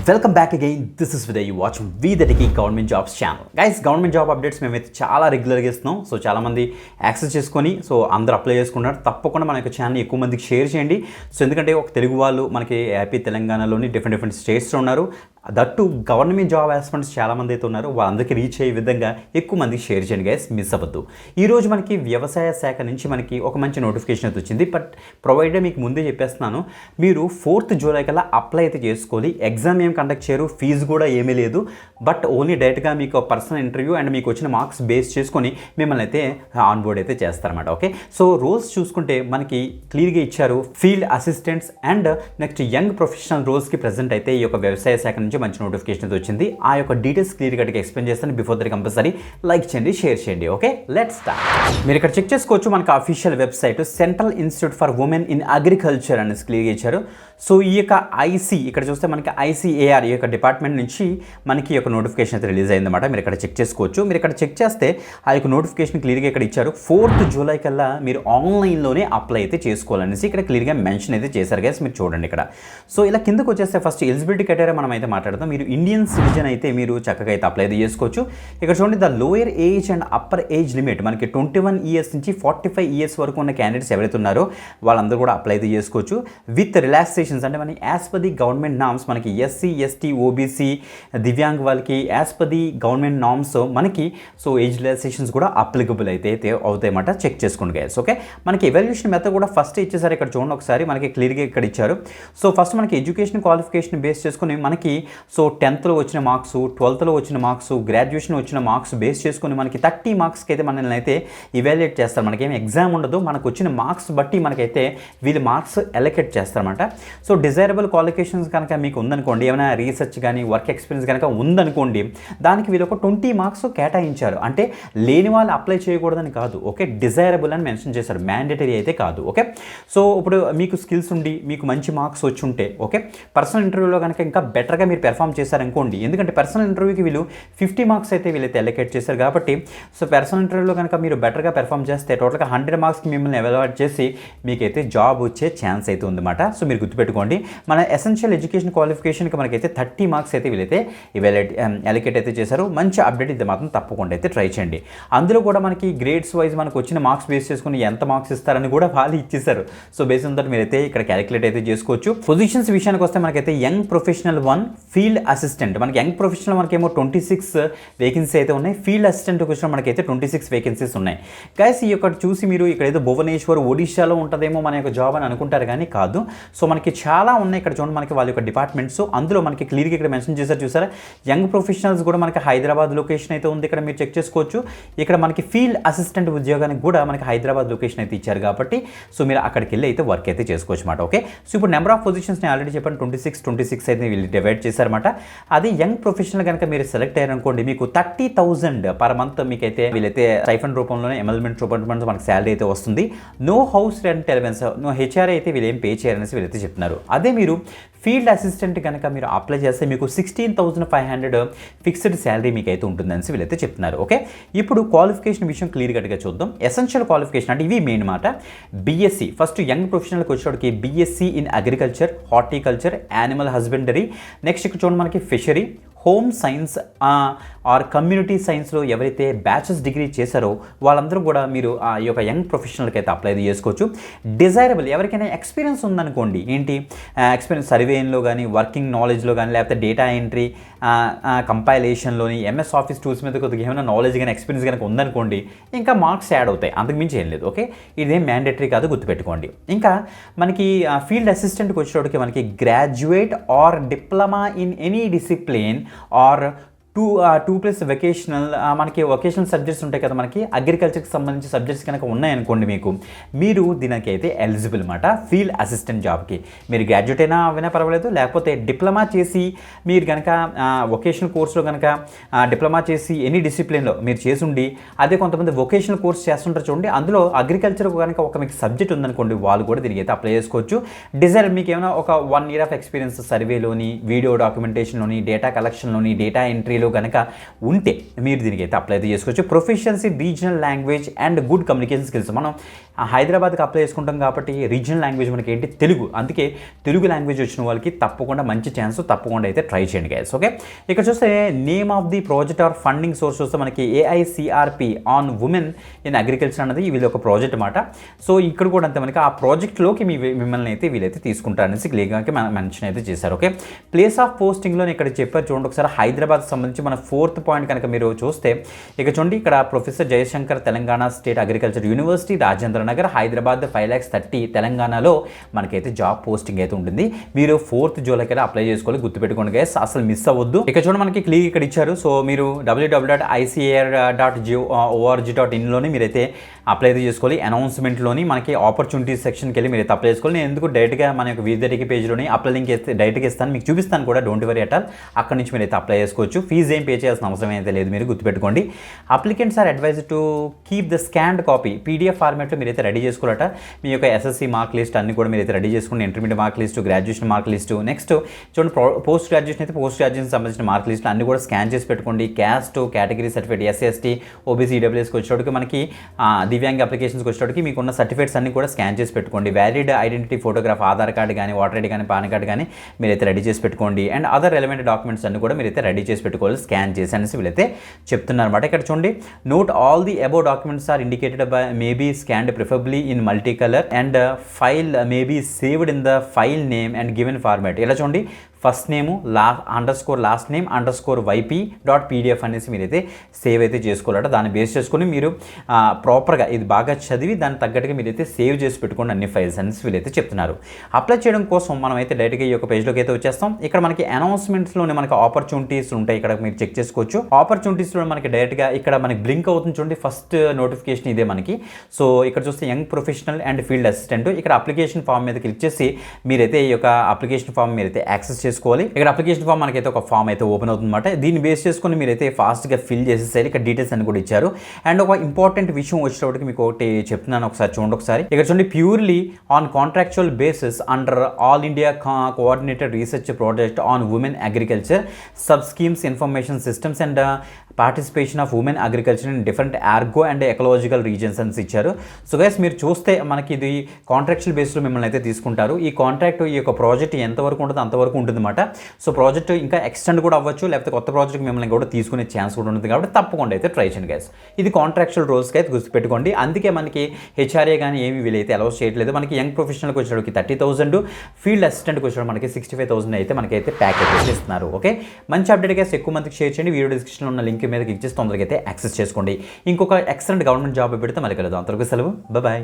Welcome back again. This is Viday. You watching V the techie government jobs channel. Guys, government job updates మేమైతే చాలా రెగ్యులర్గా ఇస్తున్నాం. So చాలామంది access చేసుకొని అందరూ అప్లై చేసుకున్నారు. తప్పకుండా మన యొక్క ఛానల్ ఎక్కువ మందికి షేర్ చేయండి. సో ఎందుకంటే ఒక తెలుగు వాళ్ళు మనకి ఏపీ తెలంగాణలోని డిఫరెంట్ స్టేట్స్లో ఉన్నారు. దట్టు గవర్నమెంట్ జాబ్ ఆస్పిరెంట్స్ చాలామంది అయితే ఉన్నారు. వాళ్ళందరికీ రీచ్ అయ్యే విధంగా ఎక్కువ మందికి షేర్ చేయండి గైస్, మిస్ అవ్వద్దు. ఈరోజు మనకి వ్యవసాయ శాఖ నుంచి మనకి ఒక మంచి నోటిఫికేషన్ అయితే వచ్చింది. బట్ ప్రొవైడర్ మీకు ముందే చెప్పేస్తున్నాను, మీరు 4th జూలై కల్లా అప్లై అయితే చేసుకోవాలి. ఎగ్జామ్ ఏం కండక్ట్ చేయరు, ఫీజు కూడా ఏమీ లేదు. బట్ ఓన్లీ డైరెక్ట్గా మీకు పర్సనల్ ఇంటర్వ్యూ అండ్ మీకు వచ్చిన మార్క్స్ బేస్ చేసుకొని మిమ్మల్ని అయితే ఆన్ బోర్డ్ అయితే చేస్తారన్నమాట. ఓకే, సో రోల్స్ చూసుకుంటే మనకి క్లియర్గా ఇచ్చారు. Field assistants and next young professional రోల్స్కి ప్రజెంట్ అయితే ఈ యొక్క వ్యవసాయ శాఖ నుంచి మంచి నోటిఫికేషన్ వచ్చింది. ఆ యొక్క డీటెయిల్స్ క్లియర్ కట్గా ఎక్స్ప్లెయిన్ చేస్తాను. బిఫోర్ దట్ కంపల్సరీ లైక్ చేయండి, షేర్ చేయండి. Okay, let's start. మీరు ఇక్కడ చెక్ చేసుకోవచ్చు, మనకు official website central institute for women in agriculture అనేసి క్లియర్గా ఇచ్చారు. సో ఈ యొక్క ఐసీ ఇక్కడ చూస్తే మనకి ఐసీఏఆర్ ఈ యొక్క డిపార్ట్మెంట్ నుంచి మనకి ఈ యొక్క నోటిఫికేషన్ అయితే రిలీజ్ అయిందన్నమాట. మీరు ఇక్కడ చెక్ చేసుకోవచ్చు. మీరు ఇక్కడ చెక్ చేస్తే ఆ యొక్క నోటిఫికేషన్ క్లియర్గా ఇక్కడ ఇచ్చారు. 4th జూలై కల్లా మీరు ఆన్లైన్లోనే అప్లై అయితే చేసుకోవాలనేసి ఇక్కడ క్లియర్గా మెన్షన్ అయితే చేశారు గైస్. మీరు చూడండి ఇక్కడ. సో ఇలా కిందకు వచ్చేస్తే ఫస్ట్ ఎలిజిబిలిటీ క్రైటీరియా మనం అయితే మాట్లాడదాం. మీరు ఇండియన్ సిటిజన్ అయితే మీరు చక్కగా అయితే అప్లై అయితే చేసుకోవచ్చు. ఇక్కడ చూడండి, the lower age and upper age limit మనకి 21 ఇయర్స్ నుంచి 45 ఇయర్స్ వరకు ఉన్న క్యాండిడేట్స్ ఎవరైతే ఉన్నారో వాళ్ళందరూ కూడా అప్లై అయితే చేసుకోవచ్చు. విత్ రిలాక్సేషన్స్ అంటే మనకి as per the government norms మనకి ఎస్సీ ఎస్టీ ఓబీసీ దివ్యాంగ్ వాళ్ళకి as per the government norms మనకి సో ఏజ్ రిలాక్సేషన్స్ కూడా అప్లికబుల్ అయితే అవుతాయన్నమాట. చెక్ చేసుకోండి గైస్. ఓకే, మనకి ఎవాల్యుయేషన్ మెథడ్ కూడా ఫస్ట్ ఇచ్చేసారు. ఇక్కడ చూడండి ఒకసారి, మనకి క్లియర్గా ఇక్కడ ఇచ్చారు. సో ఫస్ట్ మనకి ఎడ్యుకేషన్ క్వాలిఫికేషన్ బేస్ చేసుకుని మనకి సో 10th వచ్చిన మార్క్స్, 12th వచ్చిన మార్క్స్, గ్రాడ్యుయేషన్ వచ్చిన మార్క్స్ బేస్ చేసుకుని మనకి 30 మార్క్స్కి అయితే మనల్ని అయితే ఇవాల్యుయేట్ చేస్తారు. మనకేం ఎగ్జామ్ ఉండదు, మనకు వచ్చిన మార్క్స్ బట్టి మనకైతే వీళ్ళు మార్క్స్ ఎలకేట్ చేస్తారన్నమాట. సో డిజైరబుల్ క్వాలిఫికేషన్స్ కనుక మీకు ఉందనుకోండి, ఏమైనా రీసెర్చ్ కానీ వర్క్ ఎక్స్పీరియన్స్ కనుక ఉందనుకోండి, దానికి వీళ్ళు ఒక 20 మార్క్స్ కేటాయించారు. అంటే లేని వాళ్ళు అప్లై చేయకూడదని కాదు. ఓకే, డిజైరబుల్ అని మెన్షన్ చేశారు, మ్యాండేటరీ అయితే కాదు. ఓకే, సో ఇప్పుడు మీకు స్కిల్స్ ఉండి మీకు మంచి మార్క్స్ వచ్చి ఉంటే ఓకే, పర్సనల్ ఇంటర్వ్యూలో కనుక ఇంకా బెటర్గా మీరు పెర్ఫామ్ చేశారనుకోండి, ఎందుకంటే పర్సనల్ ఇంటర్వ్యూకి వీళ్ళు 50 మార్క్స్ అయితే వీళ్ళైతే ఎలకేట్ చేశారు. కాబట్టి సో పర్సనల్ ఇంటర్వ్యూలో కనుక మీరు బెటర్గా పెర్ఫామ్ చేస్తే టోటల్గా 100 మార్క్స్కి మిమ్మల్ని ఎవాల్యుయేట్ చేసి మీకైతే జాబ్ వచ్చే ఛాన్స్ అయితే ఉందన్నమాట. సో మీరు గుర్తుపెట్టుకోండి, మన ఎసెన్షియల్ ఎడ్యుకేషన్ క్వాలిఫికేషన్కి మనకైతే 30 మార్క్స్ అయితే వీళ్ళైతే ఎలకేట్ అయితే చేశారు. మంచి అప్డేట్ ఇది మాత్రం తప్పకుండా అయితే ట్రై చేయండి. అందులో కూడా మనకి గ్రేడ్స్ వైజ్ మనకు వచ్చిన మార్క్స్ బేస్ చేసుకుని ఎంత మార్క్స్ ఇస్తారని కూడా వాళ్ళు ఇచ్చేసారు. సో బేస్ ఆన్ దట్ మీరైతే ఇక్కడ క్యాలిక్యులేట్ అయితే చేసుకోవచ్చు. పొజిషన్స్ విషయానికి వస్తే మనకైతే యంగ్ ప్రొఫెషనల్ 1 ఫీల్డ్ అసిస్టెంట్, మనకి యంగ్ ప్రొఫెషనల్ మనకేమో 26 వేకెన్సీ అయితే ఉన్నాయి. ఫీల్డ్ అసిస్టెంట్కి వచ్చిన మనకైతే 26 వేకెన్సీస్ ఉన్నాయి. గైస్, ఈ యొక్క చూసి మీరు ఇక్కడ ఏదో భువనేశ్వర్ ఒడిశాలో ఉంటుందేమో మన యొక్క జాబ్ అని అనుకుంటారు, కానీ కాదు. సో మనకి చాలా ఉన్నాయి ఇక్కడ చూడండి, మనకి వాళ్ళ యొక్క డిపార్ట్మెంట్స్. అందులో మనకి క్లియర్గా ఇక్కడ మెన్షన్ చేశారు చూసారా, యంగ్ ప్రొఫెషనల్స్ కూడా మనకి హైదరాబాద్ లొకేషన్ అయితే ఉంది. ఇక్కడ మీరు చెక్ చేసుకోవచ్చు. ఇక్కడ మనకి ఫీల్డ్ అసిస్టెంట్ ఉద్యోగానికి కూడా మనకి హైదరాబాద్ లొకేషన్ అయితే ఇచ్చారు. కాబట్టి సో మీరు అక్కడికి వెళ్ళి అయితే వర్క్ అయితే చేసుకోవచ్చు అన్నమాట. ఓకే, సో ఇప్పుడు నెంబర్ ఆఫ్ పొజిషన్స్ నేను ఆల్రెడీ చెప్పాను, 26 అయితే వీళ్ళు డివైడ్ చేశారన్నమాట. అది యంగ్ ప్రొఫెషనల్ కనుక మీరు సెలెక్ట్ అయ్యారనుకోండి, మీకు 30,000 పర్ మంత్ మీకైతే వీళ్ళైతే స్టైఫండ్ రూపంలోనే ఎమల్మెంట్ రూపంలో మనకి శాలరీ అయితే వస్తుంది. No house rent allowance, no HRA అయితే వీళ్ళు ఏం పే చేయాలనేసి వీళ్ళైతే చెప్తున్నారు. అదే మీరు ఫీల్డ్ అసిస్టెంట్ కనుక మీరు అప్లై చేస్తే మీకు 16,500 ఫిక్స్డ్ శాలరీ మీకు అయితే ఉంటుందని వీళ్ళైతే చెప్తున్నారు. ఓకే, ఇప్పుడు క్వాలిఫికేషన్ విషయం క్లియర్ కట్గా చూద్దాం. ఎసెన్షియల్ క్వాలిఫికేషన్ అంటే ఇవి మెయిన్ మాట. బీఎస్సీ ఫస్ట్ యంగ్ ప్రొఫెషనల్కి వచ్చేటికి BSc in agriculture, horticulture, animal husbandry. Next ఇక్కడ చూడండి మనకి fishery, home science or community సైన్స్లో ఎవరైతే బ్యాచిలర్స్ డిగ్రీ చేశారో వాళ్ళందరూ కూడా మీరు ఈ యొక్క యంగ్ ప్రొఫెషనల్కి అయితే అప్లై చేసుకోవచ్చు. డిజైరబుల్ ఎవరికైనా ఎక్స్పీరియన్స్ ఉందనుకోండి, ఏంటి ఎక్స్పీరియన్స్ సర్వేయింగ్లో కానీ, వర్కింగ్ నాలెడ్జ్లో కానీ, లేకపోతే డేటా ఎంట్రీ, కంపైలేషన్లోని, ఎంఎస్ ఆఫీస్ టూల్స్ మీద కొద్దిగా ఏమైనా నాలెడ్జ్ కానీ ఎక్స్పీరియన్స్ కనుక ఉందనుకోండి, ఇంకా మార్క్స్ యాడ్ అవుతాయి, అంతకుమించి ఏం లేదు. ఓకే, ఇదేం మ్యాండేటరీ కాదు, గుర్తుపెట్టుకోండి. ఇంకా మనకి ఫీల్డ్ అసిస్టెంట్కి వచ్చేటప్పటికి మనకి graduate or diploma in any discipline or 2+ vocational, మనకి వొకేషనల్ సబ్జెక్ట్స్ ఉంటాయి కదా, మనకి అగ్రికల్చర్కి సంబంధించి సబ్జెక్ట్స్ కనుక ఉన్నాయనుకోండి, మీరు దీనికి అయితే ఎలిజిబుల్ అనమాట ఫీల్డ్ అసిస్టెంట్ జాబ్కి. మీరు గ్రాడ్యుయేట్ అయినా అయినా పర్వాలేదు, లేకపోతే డిప్లొమా చేసి మీరు కనుక వొకేషనల్ కోర్సులో కనుక డిప్లొమా చేసి ఎనీ డిసిప్లిన్లో మీరు చేసుండి, అదే కొంతమంది వొకేషనల్ కోర్స్ చేస్తుంటారు చూడండి, అందులో అగ్రికల్చర్ కనుక ఒక మీకు సబ్జెక్ట్ ఉందనుకోండి, వాళ్ళు కూడా దీనికి అయితే అప్లై చేసుకోవచ్చు. డిజైర్ మీకు ఏమైనా ఒక 1 year ఆఫ్ ఎక్స్పీరియన్స్ సర్వేలోని, వీడియో డాక్యుమెంటేషన్లోని, డేటా కలెక్షన్లోని, డేటా ఎంట్రీలో స్థాయిలో కనుక ఉంటే మీరు దీనికైతే అప్లై అయితే చేసుకోవచ్చు. Proficiency regional language and good communication skills. మనం హైదరాబాద్కి అప్లై చేసుకుంటాం కాబట్టి రీజనల్ లాంగ్వేజ్ మనకి ఏంటి తెలుగు, అందుకే తెలుగు లాంగ్వేజ్ వచ్చిన వాళ్ళకి తప్పకుండా మంచి ఛాన్స్, తప్పకుండా అయితే ట్రై చేయండి గైస్. ఓకే, ఇక్కడ చూస్తే name of the project or funding source చూస్తే మనకి AICRP on women in agriculture అనేది వీళ్ళ ఒక ప్రాజెక్ట్ అన్నమాట. సో ఇక్కడ కూడా అంతే మనకి ఆ ప్రాజెక్ట్లోకి మిమ్మల్ని అయితే వీళ్ళైతే తీసుకుంటారనేసి క్లియర్గా మెన్షన్ అయితే చేశారు. ఓకే, ప్లేస్ ఆఫ్ పోస్టింగ్లో ఇక్కడ చెప్పారు చూడండి ఒకసారి. హైదరాబాద్ సంబంధించి మన 4th పాయింట్ కనుక మీరు చూస్తే ఇక చూడండి, ఇక్కడ professor Jayashankar Telangana state agriculture university Rajendra Nagar Hyderabad 5,30,000 తెలంగాణలో మనకైతే జాబ్ పోస్టింగ్ అయితే ఉంటుంది. మీరు 4th జూలైకి అప్లై చేసుకోవాలి, గుర్తుపెట్టుకోండి గైస్, అసలు మిస్ అవ్వద్దు. ఇక చూడండి మనకి క్లియర్ ఇక్కడ ఇచ్చారు. సో మీరు www.icr.org.in మీరైతే అప్లై అయితే చేసుకోవాలి. అనౌన్స్మెంట్లోని మనకి ఆపర్చునిటీస్ సెక్షన్కి వెళ్ళి మీరు అప్లై చేసుకోవాలి. నేను ఎందుకు డైరెక్ట్గా మన యొక్క విద్యార్థి పేజ్లోని అప్లై లింక్ అయితే డైరెక్ట్గా ఇస్తాను, మీకు చూపిస్తాను కూడా, డోంట్ వరీ అట్ ఆల్. అక్కడ నుంచి మీరు అయితే అప్లై చేసుకోవచ్చు. ఫీజు ఏం పే చేయాల్సిన అవసరం అయితే లేదు, మీరు గుర్తుపెట్టుకోండి. Applicants are advise to keep the scanned copy PDF ఫార్మాట్లో మీరైతే రెడీ చేసుకోవాలట. మీ యొక్క SSC మార్క్ లిస్ట్ అన్ని కూడా మీరైతే రెడీ చేసుకోండి. Intermediate mark list, graduation mark list, next చూడండి పోస్ట్ గ్రాడ్యుయేషన్ అయితే పోస్ట్ గ్రాడ్యుయేషన్ సంబంధించిన మార్క్ లిస్టులు అన్ని కూడా స్కాన్ చేసి పెట్టుకోండి. Caste, category certificate, SC ST OBC EWSకి వచ్చేటప్పటికి మనకి దివ్యాంగ అప్లికేషన్స్కి వచ్చేటప్పటికి మీకున్న సర్టిఫికేట్స్ అన్ని కూడా స్కాన్ చేసి పెట్టుకోండి. Valid identity photograph, Aadhaar card కానీ, ఓటర్ ఐడి కానీ, పాన్ కార్డు కానీ మీరైతే రెడీ చేసి పెట్టుకోండి. అండ్ అదర్ రెలవెంట్ డాక్యుమెంట్స్ అన్ని కూడా మీరైతే రెడీ చేసి పెట్టుకోవాలి, స్కాన్ చేసి అనేసి వీళ్ళైతే చెప్తున్నారు అనమాట. ఇక్కడ చూడండి, note all the above documents are indicated by maybe scanned preferably in multi colour and file maybe saved in the file name and given format. ఇలా చూడండి, ఫస్ట్ నేము లాస్ట్ నేమ్ YP.PDF అనేసి మీరైతే సేవ్ అయితే చేసుకోవాలట. దాన్ని బేస్ చేసుకుని మీరు ప్రాపర్గా ఇది బాగా చదివి దాన్ని తగ్గట్టుగా మీరైతే సేవ్ చేసి పెట్టుకోండి అన్ని ఫైల్స్ అనేసి వీళ్ళైతే చెప్తున్నారు. అప్లై చేయడం కోసం మనం అయితే డైరెక్ట్గా ఈ యొక్క పేజ్లోకి అయితే వచ్చేస్తాం. ఇక్కడ మనకి అనౌన్స్మెంట్స్లోనే మనకి ఆపర్చునిటీస్ ఉంటాయి, ఇక్కడ మీరు చెక్ చేసుకోవచ్చు. ఆపర్చునిటీస్లో మనకి డైరెక్ట్గా ఇక్కడ మనకి బ్లింక్ అవుతుంది చూడండి, ఫస్ట్ నోటిఫికేషన్ ఇదే మనకి. సో ఇక్కడ చూస్తే young professional and field assistant, ఇక్కడ అప్లికేషన్ ఫామ్ మీద క్లిక్ చేసి మీరైతే ఈ యొక్క అప్లికేషన్ ఫామ్ మీరైతే యాక్సెస్ చేసుకోవాలి. ఇక్కడ అప్లికేషన్ ఫామ్ మనకైతే ఒక ఫామ్ అయితే ఓపెన్ అవుతుంది అనమాట. దీన్ని బేస్ చేసుకుని మీరైతే ఫాస్ట్గా ఫిల్ చేసేసారి. ఇక్కడ డీటెయిల్స్ అని కూడా ఇచ్చారు. అండ్ ఒక ఇంపార్టెంట్ విషయం వచ్చేటప్పటికి మీకు ఒకటి చెప్తున్నాను, ఒకసారి చూడండి ఒకసారి. ఇక్కడ చూడండి, purely on contractual basis under all India coordinated research project on women agriculture sub schemes information systems and participation of women agriculture in different Argo and ecological reasons అని ఇచ్చారు. సో గైస్ మీరు చూస్తే మనకి ఇది కాంట్రాక్చువల్ బేస్లో మిమ్మల్ని అయితే తీసుకుంటారు. ఈ కాంట్రాక్ట్ ఈ యొక్క ప్రాజెక్ట్ ఎంతవరకు ఉంటుందో అంతవరకు ఉంటుంది అనమాట. సో ప్రాజెక్ట్ ఇంకా ఎక్స్టెండ్ కూడా అవ్వచ్చు, లేకపోతే కొత్త ప్రాజెక్ట్ మిమ్మల్ని కూడా తీసుకునే ఛాన్స్ కూడా ఉంటుంది. కాబట్టి తప్పకుండా అయితే ట్రై చేయండి గైస్. ఇది కాంట్రాక్చువల్ రోల్స్కి అయితే గుర్తుపెట్టుకోండి. అందుకే మనకి HRA కానీ ఏమి వీలైతే అలౌ చేయట్లేదు. మనకి యంగ్ ప్రొఫెషనల్కి వచ్చేటప్పటికి 30,000, ఫీల్డ్ అసిస్టెంట్కి వచ్చేటప్పుడు మనకి 65,000 అయితే మనకైతే ప్యాకేజ్ ఇస్తున్నారు. ఓకే, మంచి అప్డేట్ గైస్, ఎక్కువ మందికి షేర్ చేయండి. వీడియో డిస్క్రిప్షన్లో ఉన్న లింక్ మీద క్లిక్ చేసి తొందరగా అయితే యాక్సెస్ చేసుకోండి. ఇంకొక ఎక్సలెంట్ గవర్నమెంట్ జాబ్ పెడితే మళ్ళీ కలుద్దాం. అంతవరకు సెలవు, బాయ్.